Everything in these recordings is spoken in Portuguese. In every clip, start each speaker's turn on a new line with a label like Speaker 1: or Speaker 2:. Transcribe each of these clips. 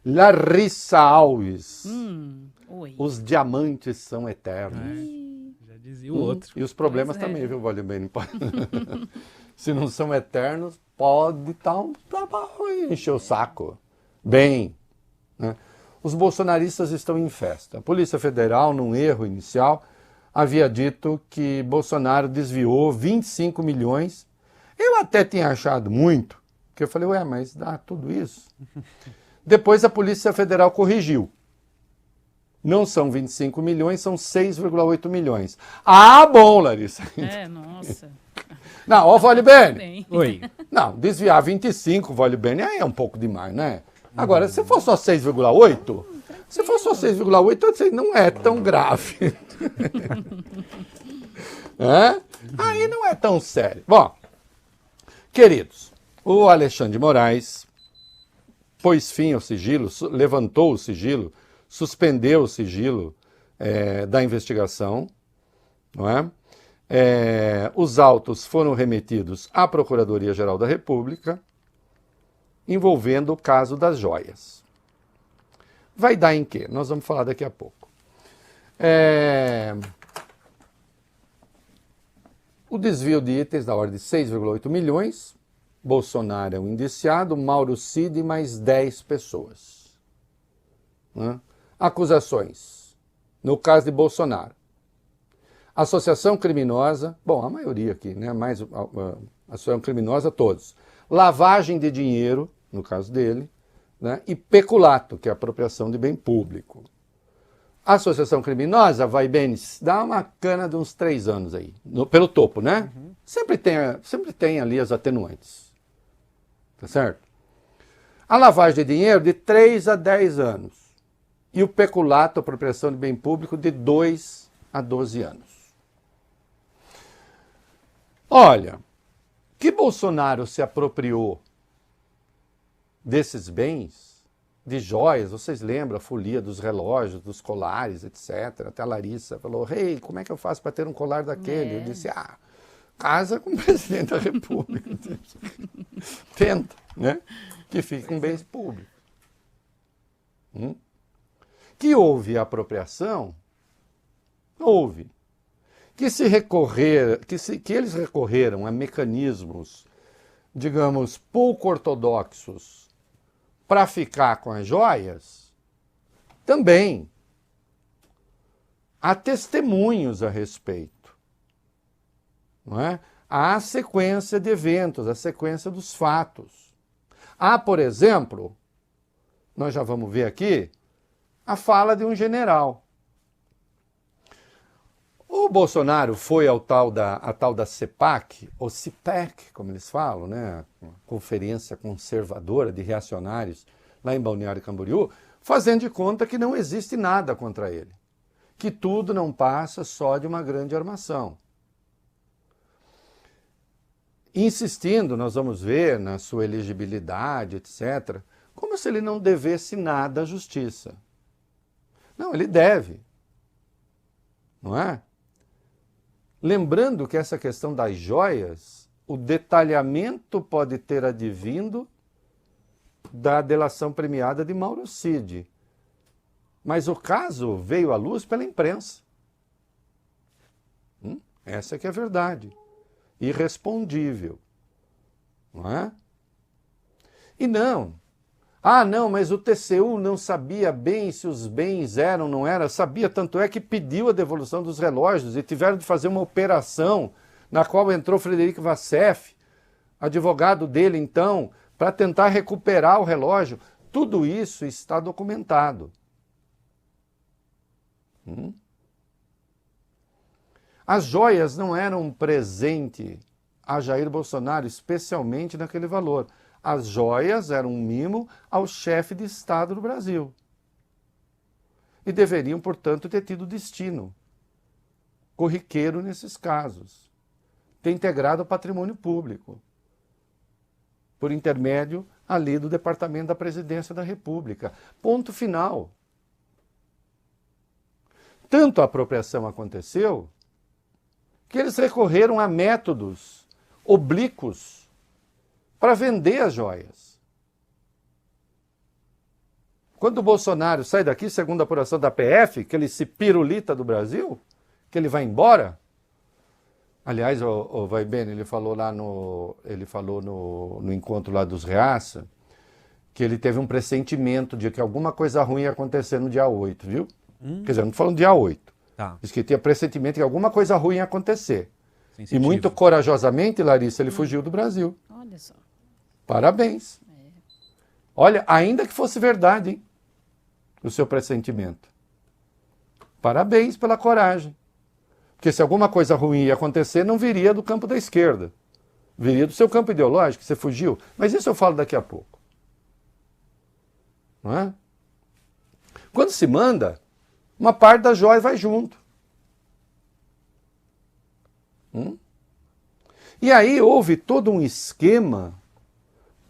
Speaker 1: Larissa Alves.
Speaker 2: Oi.
Speaker 1: Os diamantes são eternos.
Speaker 3: Já dizia o outro.
Speaker 1: E os problemas também, viu, Valdemir? Se não são eternos, pode estar encher o saco. Bem, né? Os bolsonaristas estão em festa. A Polícia Federal, num erro inicial, havia dito que Bolsonaro desviou 25 milhões. Eu até tinha achado muito, porque eu falei, ué, mas dá tudo isso? Depois a Polícia Federal corrigiu. Não são 25 milhões, são 6,8 milhões. Ah, bom, Larissa.
Speaker 2: Nossa.
Speaker 1: Não, ó, Vale Bene.
Speaker 3: Oi.
Speaker 1: Não, desviar 25, Vale Bene, aí é um pouco demais, né? Agora, se for só 6,8, se for só 6,8, eu sei, não é tão grave. Aí não é tão sério. Bom, queridos, o Alexandre de Moraes pôs fim ao sigilo, levantou o sigilo, suspendeu o sigilo da investigação, não é? Os autos foram remetidos à Procuradoria-Geral da República, envolvendo o caso das joias. Vai dar em quê? Nós vamos falar daqui a pouco. O desvio de itens da ordem de 6,8 milhões, Bolsonaro é um indiciado, Mauro Cid e mais 10 pessoas. Né? Acusações. No caso de Bolsonaro. Associação criminosa, bom, a maioria aqui, né? Mais associação criminosa, todos. Lavagem de dinheiro, no caso dele, né? E peculato, que é apropriação de bem público. Associação criminosa, vai bem, dá uma cana de uns 3 anos aí, pelo topo, né? Sempre tem ali as atenuantes. Tá certo? A lavagem de dinheiro, de 3 a 10 anos. E o peculato, apropriação de bem público, de 2 a 12 anos. Olha, que Bolsonaro se apropriou desses bens, de joias, vocês lembram a folia dos relógios, dos colares, etc. Até a Larissa falou, rei, como é que eu faço para ter um colar daquele? Eu disse, casa com o presidente da República. Tenta, né? Que fique com bens públicos. Que houve apropriação? Houve. Que eles recorreram a mecanismos, digamos, pouco ortodoxos para ficar com as joias, também. Há testemunhos a respeito. Não é? Há a sequência de eventos, a sequência dos fatos. Há, por exemplo, nós já vamos ver aqui, a fala de um general. O Bolsonaro foi a tal da CEPAC, ou CIPEC, como eles falam, né? Uma conferência conservadora de reacionários lá em Balneário Camboriú, fazendo de conta que não existe nada contra ele. Que tudo não passa só de uma grande armação. Insistindo, nós vamos ver, na sua elegibilidade, etc., como se ele não devesse nada à justiça. Não, ele deve. Não é? Lembrando que essa questão das joias, o detalhamento pode ter advindo da delação premiada de Mauro Cid. Mas o caso veio à luz pela imprensa. Essa que é a verdade. Irrespondível. Não é? E não. Não, mas o TCU não sabia bem se os bens eram ou não eram. Sabia, tanto é que pediu a devolução dos relógios e tiveram de fazer uma operação na qual entrou Frederico Vassef, advogado dele então, para tentar recuperar o relógio. Tudo isso está documentado. As joias não eram um presente a Jair Bolsonaro, especialmente naquele valor. As joias eram um mimo ao chefe de Estado do Brasil. E deveriam, portanto, ter tido destino corriqueiro nesses casos. Ter integrado o patrimônio público, por intermédio ali do Departamento da Presidência da República. Ponto final. Tanto a apropriação aconteceu que eles recorreram a métodos oblíquos para vender as joias. Quando o Bolsonaro sai daqui, segundo a apuração da PF, que ele se pirulita do Brasil, que ele vai embora. Aliás, o Vaibene, ele falou lá no encontro lá dos Reaça, que ele teve um pressentimento de que alguma coisa ruim ia acontecer no dia 8, viu? Quer dizer, não tô falando dia 8.
Speaker 3: Tá.
Speaker 1: Diz que tinha pressentimento que alguma coisa ruim ia acontecer.
Speaker 3: Sensitivo.
Speaker 1: E muito corajosamente, Larissa, ele fugiu do Brasil.
Speaker 2: Olha só.
Speaker 1: Parabéns. Olha, ainda que fosse verdade, hein, o seu pressentimento. Parabéns pela coragem. Porque se alguma coisa ruim ia acontecer, não viria do campo da esquerda. Viria do seu campo ideológico, você fugiu. Mas isso eu falo daqui a pouco. Não é? Quando se manda, uma parte da joia vai junto. E aí houve todo um esquema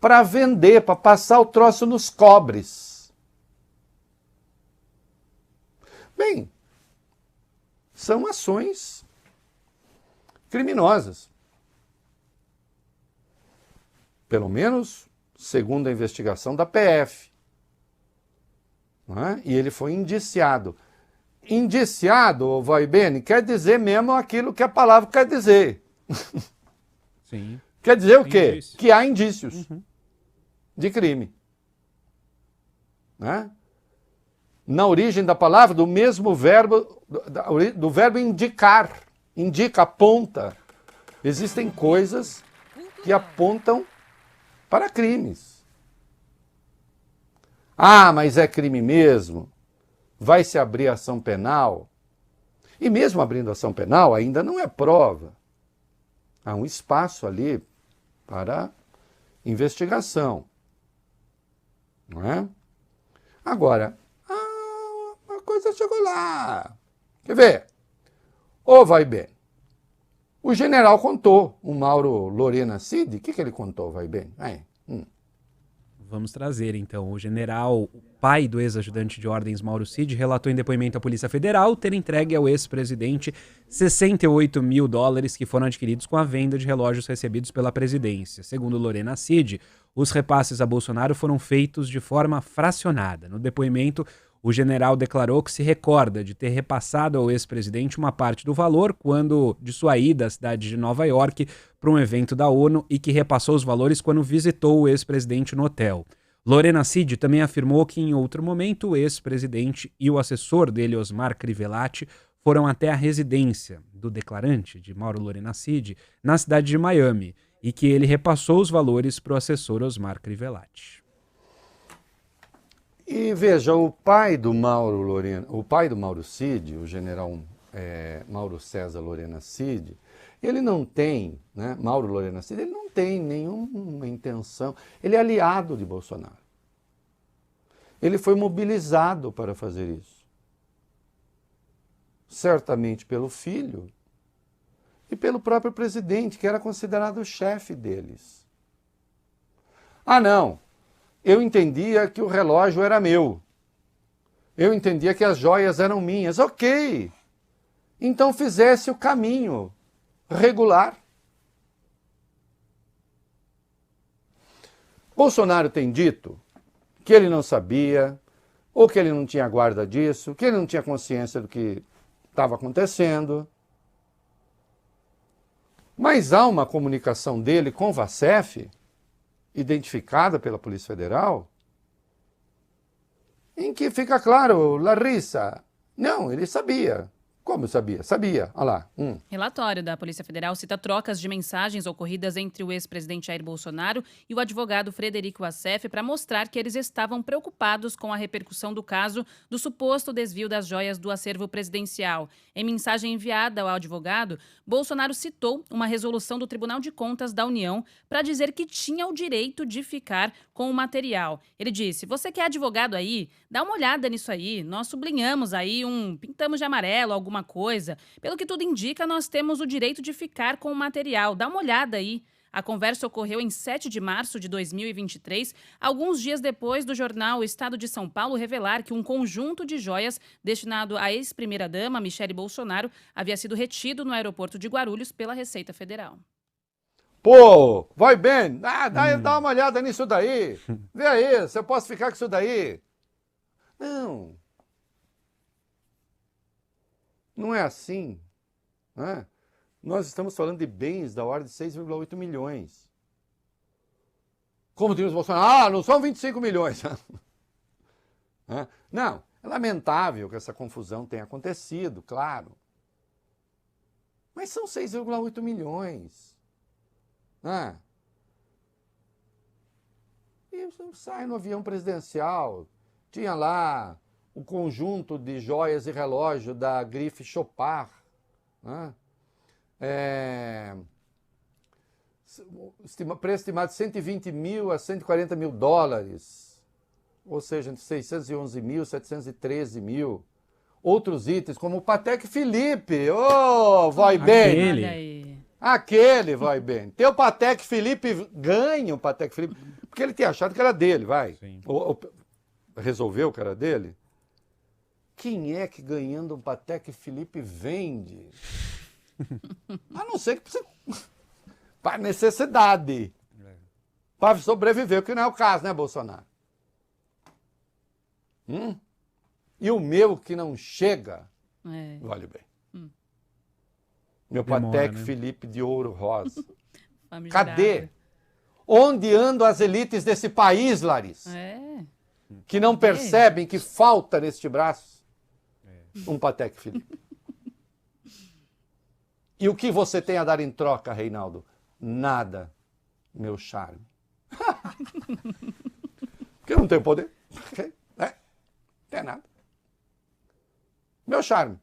Speaker 1: para vender, para passar o troço nos cobres. Bem, são ações criminosas. Pelo menos segundo a investigação da PF. Não é? E ele foi indiciado. Indiciado, Vaibene, quer dizer mesmo aquilo que a palavra quer dizer.
Speaker 3: Sim.
Speaker 1: Quer dizer o quê?
Speaker 3: Indício.
Speaker 1: Que há indícios de crime. Né? Na origem da palavra, do mesmo verbo, do verbo indicar. Indica, aponta. Existem coisas que apontam para crimes. Ah, mas é crime mesmo? Vai se abrir ação penal? E mesmo abrindo ação penal, ainda não é prova. Há um espaço ali para investigação. Não é? Agora, a coisa chegou lá. Quer ver? Ô, vai bem. O general contou, o Mauro Lorena Cid, o que ele contou, vai bem?
Speaker 3: Vamos trazer, então. O general, o pai do ex-ajudante de ordens Mauro Cid, relatou em depoimento à Polícia Federal ter entregue ao ex-presidente 68 mil dólares que foram adquiridos com a venda de relógios recebidos pela presidência. Segundo Lorena Cid, os repasses a Bolsonaro foram feitos de forma fracionada. No depoimento, o general declarou que se recorda de ter repassado ao ex-presidente uma parte do valor quando de sua ida à cidade de Nova York para um evento da ONU e que repassou os valores quando visitou o ex-presidente no hotel. Lorena Cid também afirmou que em outro momento o ex-presidente e o assessor dele, Osmar Crivellati, foram até a residência do declarante, de Mauro Lorena Cid, na cidade de Miami, e que ele repassou os valores para o assessor Osmar Crivellati.
Speaker 1: E veja, o pai do Mauro Cid, o general Mauro César Lorena Cid, ele não tem, né, Mauro Lorena Cid, ele não tem nenhuma intenção, ele é aliado de Bolsonaro. Ele foi mobilizado para fazer isso. Certamente pelo filho e pelo próprio presidente, que era considerado o chefe deles. Ah, não! Eu entendia que o relógio era meu. Eu entendia que as joias eram minhas. Ok! Então fizesse o caminho regular. Bolsonaro tem dito que ele não sabia, ou que ele não tinha guarda disso, que ele não tinha consciência do que estava acontecendo. Mas há uma comunicação dele com o Vacef, identificada pela Polícia Federal, em que fica claro, Larissa, não, ele sabia. Como sabia? Sabia, olha lá.
Speaker 2: Relatório da Polícia Federal cita trocas de mensagens ocorridas entre o ex-presidente Jair Bolsonaro e o advogado Frederico Wassef para mostrar que eles estavam preocupados com a repercussão do caso do suposto desvio das joias do acervo presidencial. Em mensagem enviada ao advogado, Bolsonaro citou uma resolução do Tribunal de Contas da União para dizer que tinha o direito de ficar com o material. Ele disse, você que é advogado aí, dá uma olhada nisso aí, nós sublinhamos aí pintamos de amarelo, alguma coisa. Pelo que tudo indica, nós temos o direito de ficar com o material. Dá uma olhada aí. A conversa ocorreu em 7 de março de 2023, alguns dias depois do jornal Estado de São Paulo revelar que um conjunto de joias destinado à ex-primeira-dama, Michele Bolsonaro, havia sido retido no aeroporto de Guarulhos pela Receita Federal.
Speaker 1: Pô, vai bem, dá uma olhada nisso daí. Vê aí, se eu posso ficar com isso daí. Não. Não é assim. Né? Nós estamos falando de bens da ordem de 6,8 milhões. Como diz o Bolsonaro, não são 25 milhões. Não, é lamentável que essa confusão tenha acontecido, claro. Mas são 6,8 milhões. E sai no avião presidencial. Tinha lá o conjunto de joias e relógio da grife Chopard. Preço estimado de 120 mil a 140 mil dólares. Ou seja, entre 611 mil e 713 mil. Outros itens, como o Patek Philippe. Ô, vai bem.
Speaker 2: Olha aí.
Speaker 1: Aquele vai bem. Teu Patek Philippe ganha o Patek Philippe. Porque ele tinha achado que era dele, vai.
Speaker 3: Sim.
Speaker 1: Resolveu que era dele. Quem é que ganhando um Patek Philippe vende? A não ser que você... para necessidade. Para sobreviver, o que não é o caso, né, Bolsonaro? E o meu que não chega, vale bem. Meu
Speaker 3: Demora,
Speaker 1: Patek
Speaker 3: né?
Speaker 1: Philippe de ouro rosa.
Speaker 2: Famigerado.
Speaker 1: Cadê? Onde andam as elites desse país, Larissa? Que não percebem que falta neste braço um Patek Philippe. E o que você tem a dar em troca, Reinaldo? Nada, meu charme. Porque eu não tenho poder. Não tem nada. Meu charme.